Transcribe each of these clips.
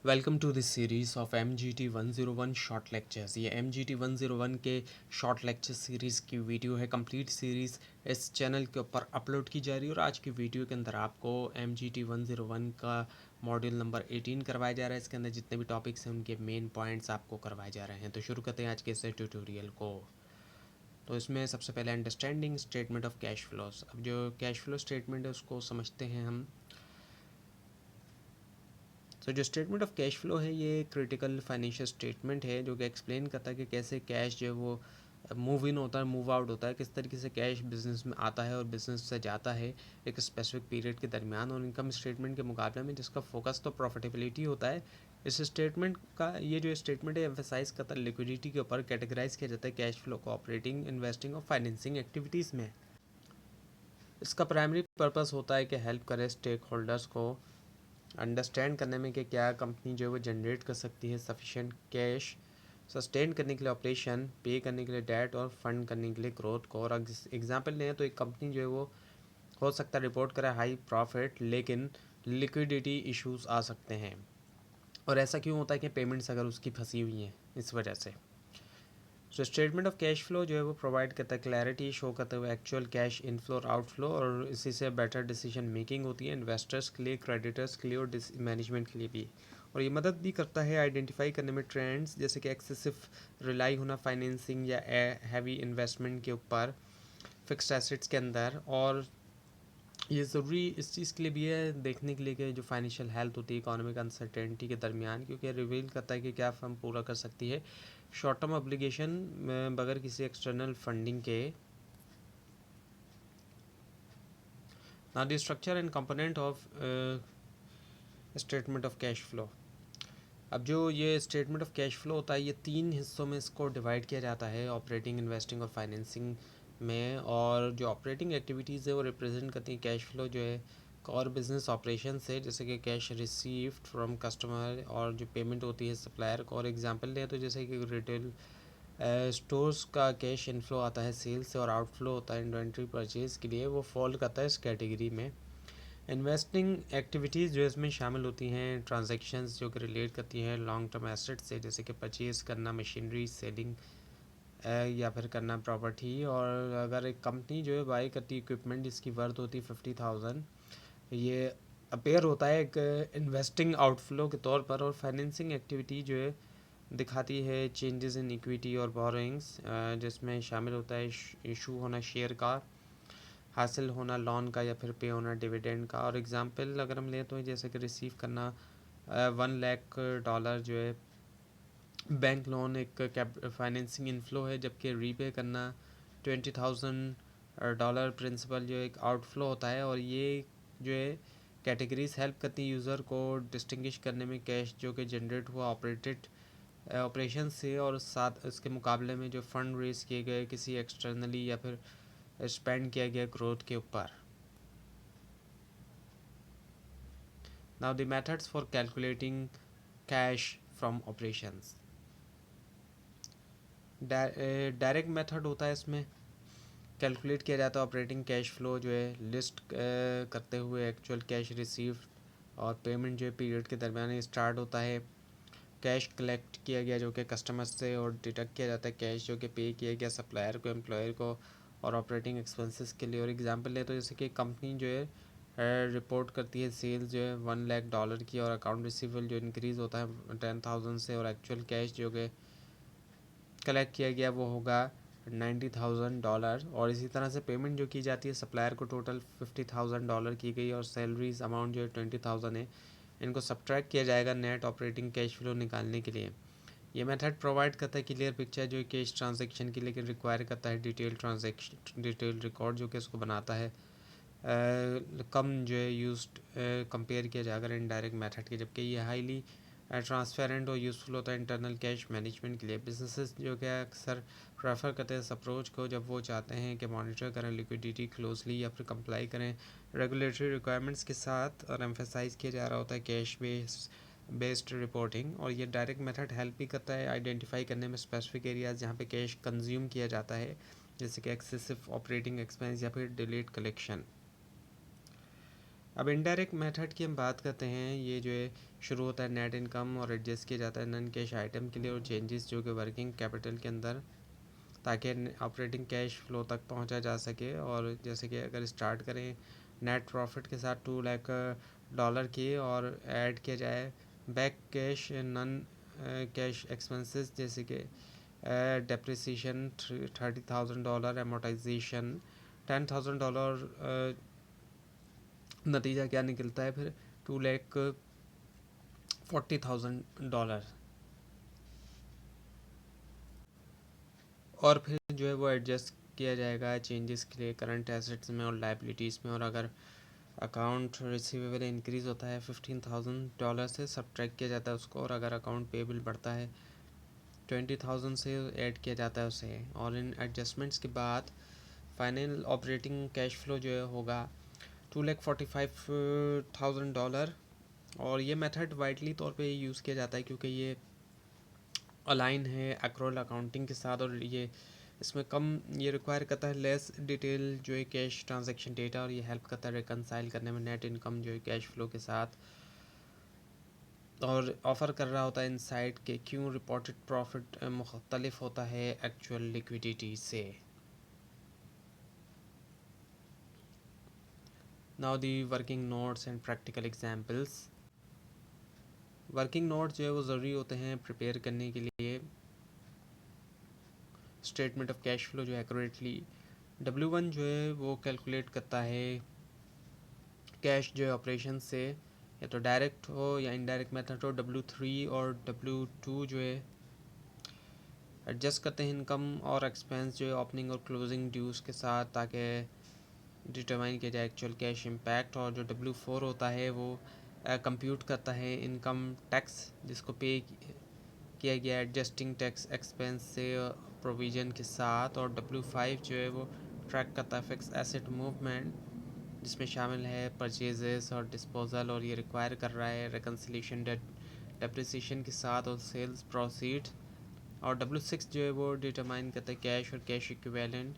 Welcome to this series of MGT 101 short lectures. ये MGT 101 के short lecture series की video है। Complete series इस चैनल के ऊपर अपलोड की जा रही है और आज की वीडियो के अंदर आपको MGT 101 का मॉड्यूल नंबर 18 करवाया जा रहा है। इसके अंदर जितने भी टॉपिक्स हैं उनके मेन पॉइंट्स आपको करवाए जा रहे हैं। तो शुरू करते हैं आज के इस ट्यूटोरियल को। तो इसमें सबसे पहले understanding statement of cash flows. अब जो कैश फ्लो स्टेटमेंट है उसको समझते हैं हम। तो जो स्टेटमेंट ऑफ कैश फ्लो है ये क्रिटिकल फाइनेंशियल स्टेटमेंट है जो कि एक्सप्लेन करता है कि कैसे कैश जो है वो मूव इन होता है, मूव आउट होता है, किस तरीके से कैश बिजनेस में आता है और बिजनेस से जाता है एक स्पेसिफिक पीरियड के दरमियान। और इनकम स्टेटमेंट के मुकाबले में जिसका फोकस तो प्रॉफिटेबिलिटी होता है, इस स्टेटमेंट का ये जो स्टेटमेंट है एम्फेसाइज करता है लिक्विडिटी के ऊपर। कैटेगराइज किया जाता है कैश फ्लो को ऑपरेटिंग, इन्वेस्टिंग और फाइनेंसिंग एक्टिविटीज़ में। इसका प्राइमरी पर्पस होता है कि हेल्प करे स्टेक होल्डर्स को अंडरस्टैंड करने में कि क्या कंपनी जो है वो जनरेट कर सकती है सफिशिएंट कैश सस्टेन करने के लिए ऑपरेशन, पे करने के लिए डेट और फंड करने के लिए ग्रोथ को। और एग्जांपल लें तो एक कंपनी जो है वो हो सकता है रिपोर्ट करे हाई प्रॉफिट, लेकिन लिक्विडिटी इश्यूज आ सकते हैं। और ऐसा क्यों होता है कि पेमेंट्स अगर उसकी फंसी हुई हैं इस वजह से। So statement of cash flow जो है वो प्रोवाइड करता है क्लैरिटी, शो करते हुए एक्चुअल कैश इनफ्लो और आउटफ्लो, और इसी से बेटर डिसीजन मेकिंग होती है इन्वेस्टर्स के लिए, क्रेडिटर्स के लिए और मैनेजमेंट के लिए भी। और ये मदद भी करता है आइडेंटिफाई करने में ट्रेंड्स, जैसे कि एक्सेसिव रिलाई होना फाइनेंसिंग या हैवी इन्वेस्टमेंट के ऊपर फिक्स्ड एसेट्स के अंदर। और ये ज़रूरी इस चीज़ के लिए भी है देखने के लिए कि जो फाइनेंशियल हेल्थ होती है इकोनॉमिक अनसर्टेनिटी के दरमियान, क्योंकि रिवील करता है कि क्या फर्म पूरा कर सकती है शॉर्ट टर्म ऑब्लिगेशन बगैर किसी एक्सटर्नल फंडिंग के। Now the structure and component of statement of cash flow. अब जो ये स्टेटमेंट ऑफ कैश फ्लो होता है ये 3 हिस्सों में इसको डिवाइड किया जाता है, ऑपरेटिंग, इन्वेस्टिंग और फाइनेंसिंग में। और जो ऑपरेटिंग एक्टिविटीज़ है वो रिप्रेजेंट करती हैं कैश फ्लो जो है और बिजनेस ऑपरेशन से, जैसे कि कैश रिसीव्ड फ्रॉम कस्टमर और जो पेमेंट होती है सप्लायर को। और एग्जांपल लें तो जैसे कि रिटेल स्टोर्स का कैश इनफ्लो आता है सेल से और आउटफ्लो होता है इन्वेंट्री परचेज के लिए, वो फॉल करता है इस कैटेगरी में। इन्वेस्टिंग एक्टिविटीज़ जो इसमें शामिल होती हैं ट्रांजैक्शंस जो कि रिलेट करती हैं लॉन्ग टर्म एसेट से, जैसे कि परचेज़ करना मशीनरी, सेलिंग या फिर करना प्रॉपर्टी। और अगर एक कंपनी जो है बाई करती है इक्विपमेंट जिसकी वर्थ होती है 50,000, ये अपेयर होता है एक इन्वेस्टिंग आउटफ्लो के तौर पर। और फाइनेंसिंग एक्टिविटी जो है दिखाती है चेंजेस इन इक्विटी और बोरोइंग्स, जिसमें शामिल होता है इशू होना शेयर का, हासिल होना लोन का या फिर पे होना डिविडेंड का। और एग्जांपल अगर हम लें तो जैसे कि रिसीव करना 1 लाख डॉलर जो है बैंक लोन एक फाइनेंसिंग इनफ्लो है, जबकि रीपे करना 20,000 डॉलर प्रिंसिपल जो एक आउटफ्लो होता है। और ये जो है कैटेगरीज हेल्प करती है यूज़र को डिस्टिंग्विश करने में कैश जो कि जनरेट हुआ ऑपरेशन से और साथ इसके मुकाबले में जो फंड रेज किए गए किसी एक्सटर्नली या फिर स्पेंड किया गया ग्रोथ के ऊपर। Now the methods for calculating cash from operations. Direct method होता है, इसमें कैलकुलेट किया जाता है ऑपरेटिंग कैश फ्लो जो है लिस्ट करते हुए एक्चुअल कैश रिसीव और पेमेंट जो है पीरियड के दरमियान स्टार्ट होता है। कैश कलेक्ट किया गया जो कि कस्टमर से और डिडक्ट किया जाता है कैश जो कि पे किया गया सप्लायर को, एम्प्लॉयर को और ऑपरेटिंग एक्सपेंसेस के लिए। और एग्जांपल ले तो जैसे कि कंपनी जो है रिपोर्ट करती है सेल्स जो है 1 लाख डॉलर की और अकाउंट रिसीवेबल जो इंक्रीज़ होता है 10,000 से, और एक्चुअल कैश जो कि कलेक्ट किया गया वो होगा 90,000 डॉलर। और इसी तरह से पेमेंट जो की जाती है सप्लायर को टोटल 50,000 डॉलर की गई और सैलरीज अमाउंट जो है 20,000 है, इनको सब्ट्रैक्ट किया जाएगा नेट ऑपरेटिंग कैश फ्लो निकालने के लिए। ये मेथड प्रोवाइड करता है क्लियर पिक्चर जो कैश ट्रांजैक्शन की, लेकिन रिक्वायर करता है डिटेल रिकॉर्ड जो कि इसको बनाता है कम जो है यूज्ड कंपेयर किया जाएगा इनडायरेक्ट मेथड के, जबकि ये हाईली ट्रांसपेरेंट और यूज़फुल होता है इंटरनल कैश मैनेजमेंट के लिए। बिजनेसेस जो कि अक्सर प्रेफर करते हैं इस अप्रोच को जब वो चाहते हैं कि मॉनिटर करें लिक्विडिटी क्लोजली या फिर कंप्लाई करें रेगुलेटरी रिक्वायरमेंट्स के साथ। और एम्फेसाइज किया जा रहा होता है कैश बेस्ड रिपोर्टिंग। और ये डायरेक्ट मेथड हेल्प भी करता है आइडेंटिफाई करने में स्पेसिफिक एरियाज जहाँ पे कैश कंज्यूम किया जाता है, जैसे कि एक्सेसिव ऑपरेटिंग एक्सपेंस या फिर डिलेड कलेक्शन। अब इनडायरेक्ट मेथड की हम बात करते हैं। ये जो है शुरू होता है नेट इनकम और एडजस्ट किया जाता है नॉन कैश आइटम के लिए और चेंजेस जो कि वर्किंग कैपिटल के अंदर, ताकि ऑपरेटिंग कैश फ्लो तक पहुंचा जा सके। और जैसे कि अगर स्टार्ट करें नेट प्रॉफिट के साथ $2 लाख की और ऐड किया जाए back cash non cash expenses जैसे कि डेप्रिसिएशन $30,000, एमोटाइजेशन $10,000, नतीजा क्या निकलता है फिर $2,40,000। और फिर जो है वो एडजस्ट किया जाएगा चेंजेस के लिए करंट एसेट्स में और लाइबिलिटीज़ में। और अगर अकाउंट रिसीवेबल इंक्रीज़ होता है $15,000 से सब्ट्रैक्ट किया जाता है उसको, और अगर अकाउंट पेबल बढ़ता है 20,000 से ऐड किया जाता है उसे। और इन एडजस्टमेंट्स के बाद फाइनल ऑपरेटिंग कैश फ्लो जो है होगा $2,45,000। और ये मेथड वाइडली तौर पे यूज़ किया जाता है क्योंकि ये अलाइन है एक्रोल अकाउंटिंग के साथ, और ये इसमें कम ये रिक्वायर करता है लेस डिटेल जो है कैश ट्रांजैक्शन डेटा, और ये हेल्प करता है रिकनसाइल करने में नेट इनकम जो है कैश फ्लो के साथ, और ऑफ़र कर रहा होता है इनसाइट के क्यों रिपोर्टेड प्रॉफिट मुख्तलिफ होता है एक्चुअल लिक्विडिटी से। Now the working notes and practical examples. Working notes जो है वो ज़रूरी होते हैं प्रिपेयर करने के लिए स्टेटमेंट ऑफ कैश फ्लो जो एक्यूरेटली। W1 जो है वो कैलकुलेट करता है कैश जो है ऑपरेशन से, या तो डायरेक्ट हो या इनडायरेक्ट मेथड हो। W3 और W2 जो है एडजस्ट करते हैं इनकम और एक्सपेंस जो है ओपनिंग और क्लोजिंग ड्यूज़ के साथ, ताकि डिटरमाइन किया जाए एक्चुअल कैश इम्पैक्ट। और जो W4 होता है वो कंप्यूट करता है इनकम टैक्स जिसको पे किया गया एडजस्टिंग टैक्स एक्सपेंस से प्रोविज़न के साथ। और W5 जो है वो ट्रैक करता है फिक्स एसेट मूवमेंट जिसमें शामिल है परचेजेस और डिस्पोजल, और ये रिक्वायर कर रहा है रिकन्सिलेशन डेप्रिसिएशन के साथ और सेल्स प्रोसीड। और W6 जो है वो डिटरमाइन करता है कैश और कैश इक्विवेलेंट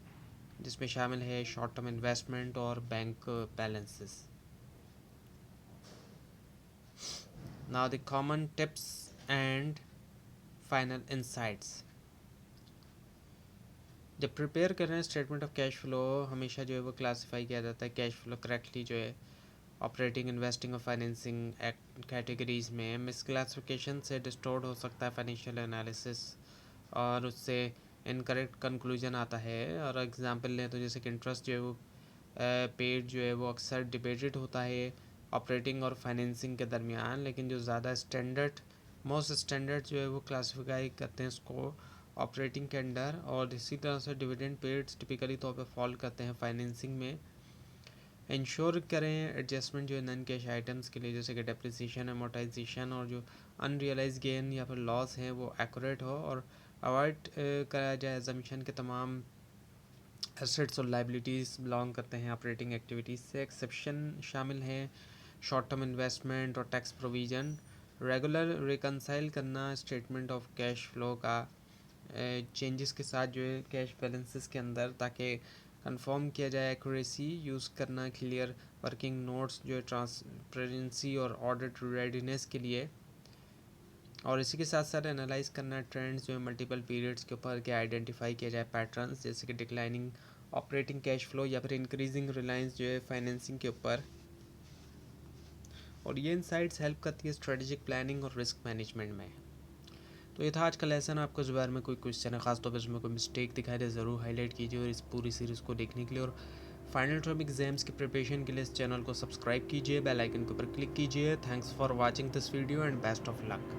जिसमें शामिल है शॉर्ट टर्म इन्वेस्टमेंट और bank balances. Now the common tips and final insights. जब प्रिपेयर कर रहे हैं स्टेटमेंट ऑफ कैश फ्लो, हमेशा जो है वो क्लासीफाई किया जाता है कैश फ्लो करेक्टली जो है ऑपरेटिंग, इन्वेस्टिंग और फाइनेंसिंग कैटेगरीज में। मिस क्लासिफिकेशन से डिस्टोर्ट हो सकता है फाइनेंशियल एनालिसिस और उससे इनकरेक्ट कंक्लूजन आता है। और एग्जांपल लें तो जैसे कि इंटरेस्ट जो है वो पेड जो है वो अक्सर डिबेटेड होता है ऑपरेटिंग और फाइनेंसिंग के दरमियान, लेकिन जो ज़्यादा स्टैंडर्ड मोस्ट स्टैंडर्ड जो है वो क्लासीफाई करते हैं उसको ऑपरेटिंग के अंडर। और इसी तरह से डिविडेंड पेड्स टिपिकली तौर पे फॉल करते हैं फाइनेंसिंग में। इंश्योर करें एडजस्टमेंट जो है नॉन कैश आइटम्स के लिए जैसे कि डेप्रिसिएशन, अमोर्टाइजेशन और जो अनरियलाइज गेन या फिर लॉस हैं वो एक्यूरेट हो। और अवॉइड करा जाए एजम्पशन के तमाम एसेट्स और लाइबिलिटीज़ बिलोंग करते हैं ऑपरेटिंग एक्टिविटीज़ से। एक्सेप्शन शामिल हैं शॉर्ट टर्म इन्वेस्टमेंट और टैक्स प्रोविज़न। रेगुलर रिकनसाइल करना स्टेटमेंट ऑफ कैश फ्लो का चेंजेस के साथ जो है कैश बैलेंसेस के अंदर, ताकि कंफर्म किया जाए एक्यूरेसी। यूज़ करना क्लियर वर्किंग नोट्स जो है ट्रांसपेरेंसी और ऑडिट रेडीनेस के लिए। और इसी के साथ साथ एनालाइज करना ट्रेंड्स जो है मल्टीपल पीरियड्स के ऊपर के आइडेंटिफाई किया जाए पैटर्न्स जैसे कि डिक्लाइनिंग ऑपरेटिंग कैश फ्लो या फिर इंक्रीजिंग रिलायंस जो है फाइनेंसिंग के ऊपर। और ये इनसाइट्स हेल्प करती है स्ट्रेटेजिक प्लानिंग और रिस्क मैनेजमेंट में। तो ये था आज का लेसन। आपको इस बारे में कोई क्वेश्चन है खास तौर पर इसमें कोई मिस्टेक दिखाई दे ज़रूर हाईलाइट कीजिए। और इस पूरी सीरीज़ को देखने के लिए और फाइनल टर्म एग्जाम्स की प्रिपरेशन के लिए इस चैनल को सब्सक्राइब कीजिए, बेल आइकन के ऊपर क्लिक कीजिए। Thanks for watching this video and best of luck.